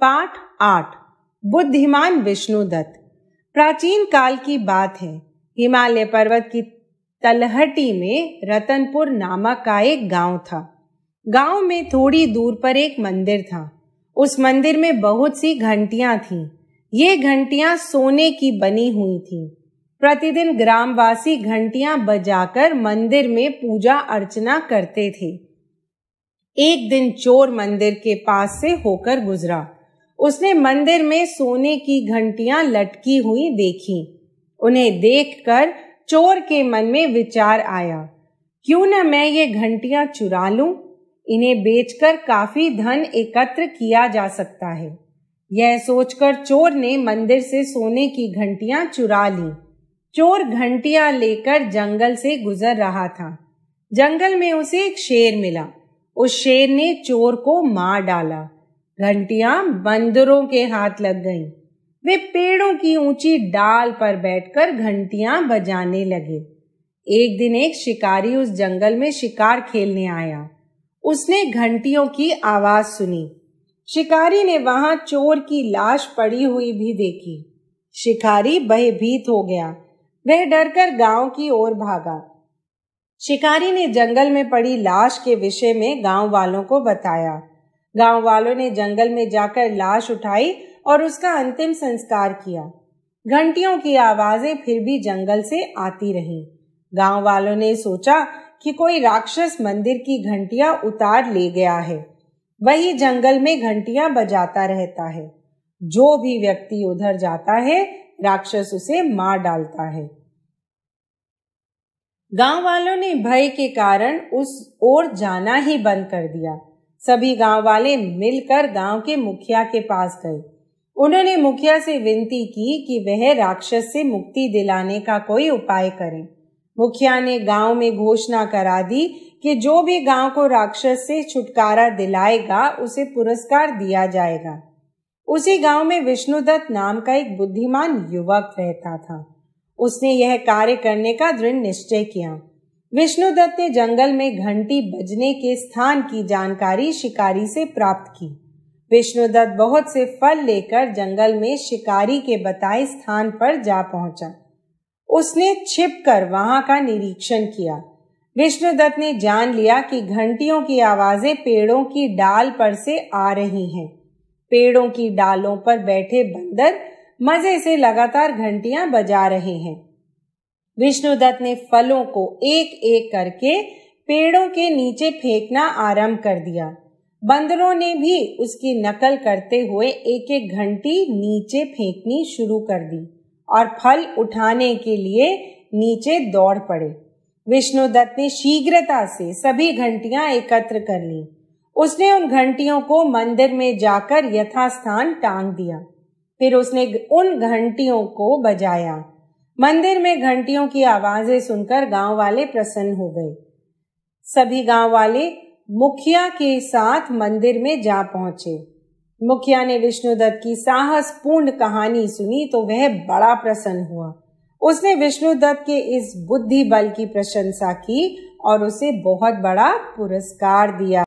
पाठ 8 बुद्धिमान विष्णुदत्त। प्राचीन काल की बात है। हिमालय पर्वत की तलहटी में रतनपुर नामक का एक गांव था। गांव में थोड़ी दूर पर एक मंदिर था। उस मंदिर में बहुत सी घंटियां थीं। ये घंटियां सोने की बनी हुई थीं। प्रतिदिन ग्रामवासी घंटियां बजाकर मंदिर में पूजा अर्चना करते थे। एक दिन चोर मंदिर के पास से होकर गुजरा। उसने मंदिर में सोने की घंटियां लटकी हुई देखी। उन्हें देखकर चोर के मन में विचार आया, क्यों न मैं ये घंटियां चुरा लूं? इन्हें बेचकर काफी धन एकत्र किया जा सकता है। यह सोचकर चोर ने मंदिर से सोने की घंटियां चुरा ली। चोर घंटियां लेकर जंगल से गुजर रहा था। जंगल में उसे एक शेर मिला। उस शेर ने चोर को मार डाला। घंटियां बंदरों के हाथ लग गईं। वे पेड़ों की ऊंची डाल पर बैठकर घंटियां बजाने लगे। एक दिन एक शिकारी उस जंगल में शिकार खेलने आया। उसने घंटियों की आवाज सुनी। शिकारी ने वहां चोर की लाश पड़ी हुई भी देखी। शिकारी भयभीत हो गया। वह डरकर गांव की ओर भागा। शिकारी ने जंगल में पड़ी लाश के विषय में गांव वालों को बताया। गांव वालों ने जंगल में जाकर लाश उठाई और उसका अंतिम संस्कार किया। घंटियों की आवाजें फिर भी जंगल से आती रहीं। गांव वालों ने सोचा कि कोई राक्षस मंदिर की घंटियां उतार ले गया है। वही जंगल में घंटियां बजाता रहता है। जो भी व्यक्ति उधर जाता है, राक्षस उसे मार डालता है। गांव वालों ने भय के कारण उस ओर जाना ही बंद कर दिया। सभी गांव वाले मिलकर गांव के मुखिया के पास गए। उन्होंने मुखिया से विनती की कि वह राक्षस से मुक्ति दिलाने का कोई उपाय करें। मुखिया ने गांव में घोषणा करा दी कि जो भी गांव को राक्षस से छुटकारा दिलाएगा उसे पुरस्कार दिया जाएगा। उसी गांव में विष्णुदत्त नाम का एक बुद्धिमान युवक रहता था। उसने यह कार्य करने का दृढ़ निश्चय किया। विष्णुदत्त ने जंगल में घंटी बजने के स्थान की जानकारी शिकारी से प्राप्त की। विष्णुदत्त बहुत से फल लेकर जंगल में शिकारी के बताए स्थान पर जा पहुंचा। उसने छिपकर वहां का निरीक्षण किया। विष्णुदत्त ने जान लिया कि घंटियों की आवाजें पेड़ों की डाल पर से आ रही हैं। पेड़ों की डालों पर बैठे बंदर मजे से लगातार घंटियां बजा रहे हैं। विष्णुदत्त ने फलों को एक एक करके पेड़ों के नीचे फेंकना आरंभ कर दिया। बंदरों ने भी उसकी नकल करते हुए एक एक घंटी नीचे फेंकनी शुरू कर दी और फल उठाने के लिए नीचे दौड़ पड़े। विष्णुदत्त ने शीघ्रता से सभी घंटियां एकत्र कर लीं। उसने उन घंटियों को मंदिर में जाकर यथास्थान टांग दिया। फिर उसने उन घंटियों को बजाया। मंदिर में घंटियों की आवाजें सुनकर गांव वाले प्रसन्न हो गए। सभी गांव वाले मुखिया के साथ मंदिर में जा पहुंचे। मुखिया ने विष्णुदत्त की साहसपूर्ण कहानी सुनी तो वह बड़ा प्रसन्न हुआ। उसने विष्णुदत्त के इस बुद्धि बल की प्रशंसा की और उसे बहुत बड़ा पुरस्कार दिया।